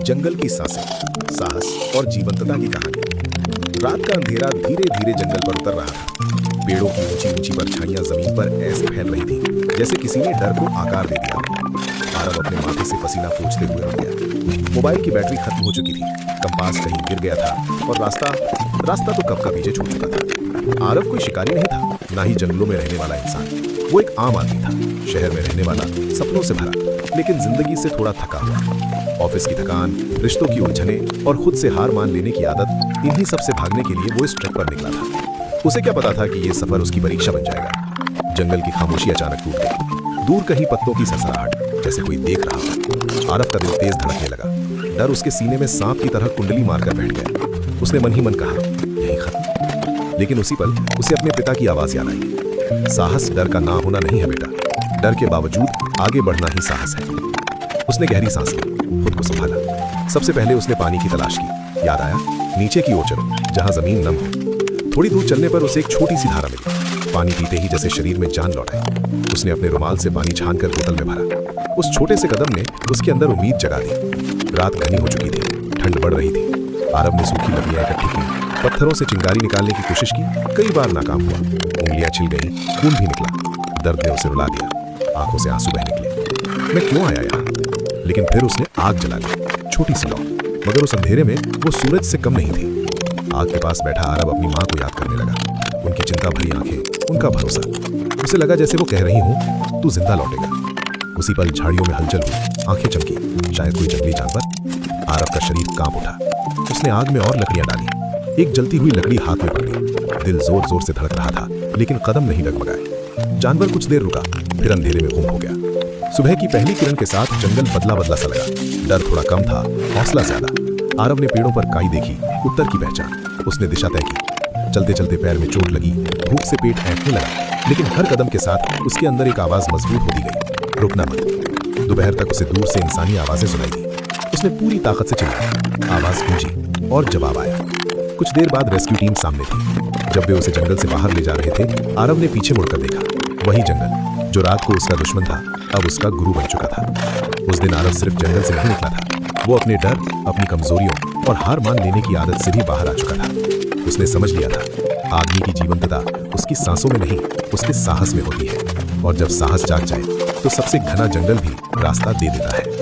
जंगल की सांसें, साहस और जीवंतता की कहानी। रात का अंधेरा धीरे धीरे जंगल पर उतर रहा था। पेड़ों की ऊंची ऊंची परछाइयां जमीन पर ऐसे फैल रही थी जैसे किसी ने डर को आकार दे दिया। आरव अपने माथे से पसीना पोंछते हुए रुक गया। मोबाइल की बैटरी खत्म हो चुकी थी, कंपास कहीं गिर गया था और रास्ता तो कब का पीछे छूट चुका था। आरव कोई शिकारी नहीं था, ना ही जंगलों में रहने वाला इंसान। वो एक आम आदमी था, शहर में रहने वाला, सपनों से भरा, लेकिन जिंदगी से थोड़ा थका हुआ। ऑफिस की थकान, रिश्तों की उलझने और खुद से हार मान लेने की आदत, इन्हीं सब से भागने के लिए वो इस ट्रैक पर निकला था। उसे क्या पता था कि ये सफर उसकी परीक्षा बन जाएगा। जंगल की खामोशी अचानक टूट गई। दूर कहीं पत्तों की सरसराहट, जैसे कोई देख रहा हो। आरव का दिल तेज धड़कने लगा। डर उसके सीने में सांप की तरह कुंडली मारकर बैठ गया। उसने मन ही मन कहा, यही खत्म। लेकिन उसी पल उसे अपने पिता की आवाज याद आई। साहस डर का ना होना नहीं है बेटा, डर के बावजूद आगे बढ़ना ही साहस है। उसने गहरी सांस ली, खुद को संभाला। सबसे पहले उसने पानी की तलाश की। याद आया, नीचे की ओर चलो, जहां जमीन नम हो। थोड़ी दूर चलने पर उसे एक छोटी सी धारा मिली। पानी पीते ही जैसे शरीर में जान लौट आई। उसने अपने रुमाल से पानी छानकर बोतल में भरा। उस छोटे से कदम ने उसके अंदर उम्मीद जगा दी। रात घनी हो चुकी थी, ठंड बढ़ रही थी। आरव ने सूखी लकड़ियां इकट्ठी की, पत्थरों से चिंगारी निकालने की कोशिश की। कई बार नाकाम हुआ। उंगलियां छिल गई, खून भी निकला। दर्द ने उसे रुला दिया, आंखों से आंसू बह निकले। मैं क्यों आया यहाँ? लेकिन फिर उसने आग जला ली, छोटी सी लौ, मगर उस अंधेरे में वो सूरज से कम नहीं थी। आग के पास बैठा आरव अपनी माँ को याद करने लगा। उनकी चिंता भरी आंखें, उनका भरोसा। उसे लगा जैसे वो कह रही हूँ, तू जिंदा लौटेगा। उसी पल झाड़ियों में हलचल हुई, आंखें चमकी, शायद कोई जंगली जानवर। आरव का शरीर कांप उठा। उसने आग में और लकड़ियां डाली। एक जलती हुई लकड़ी हाथ में पकड़ी। दिल जोर जोर से धड़क रहा था, लेकिन कदम नहीं डगमगाए। जानवर कुछ देर रुका, फिर अंधेरे में गुम हो गया। सुबह की पहली किरण के साथ जंगल बदला बदला सा लगा। डर थोड़ा कम था, हौसला ज्यादा। आरव ने पेड़ों पर काई देखी, उत्तर की पहचान। उसने दिशा तय की। चलते चलते पैर में चोट लगी, भूख से पेट ऐंठने लगा, लेकिन हर कदम के साथ उसके अंदर एक आवाज मजबूत होती गई, रुकना मत। दोपहर तक उसे दूर से इंसानी आवाजें सुनाई दी। उसने पूरी ताकत से चिल्लाया। आवाज गूंजी और जवाब आया। कुछ देर बाद रेस्क्यू टीम सामने थी। जब वे उसे जंगल से बाहर ले जा रहे थे, आरव ने पीछे मुड़कर देखा। वही जंगल जो रात को उसका दुश्मन था, अब उसका गुरु बन चुका था। उस दिन आरव सिर्फ जंगल से नहीं निकला था, वो अपने डर, अपनी कमजोरियों और हार मान लेने की आदत से भी बाहर आ चुका था। उसने समझ लिया था, आदमी की जीवंतता उसकी सांसों में नहीं, उसके साहस में होती है। और जब साहस जाग जाए तो सबसे घना जंगल भी रास्ता दे देता है।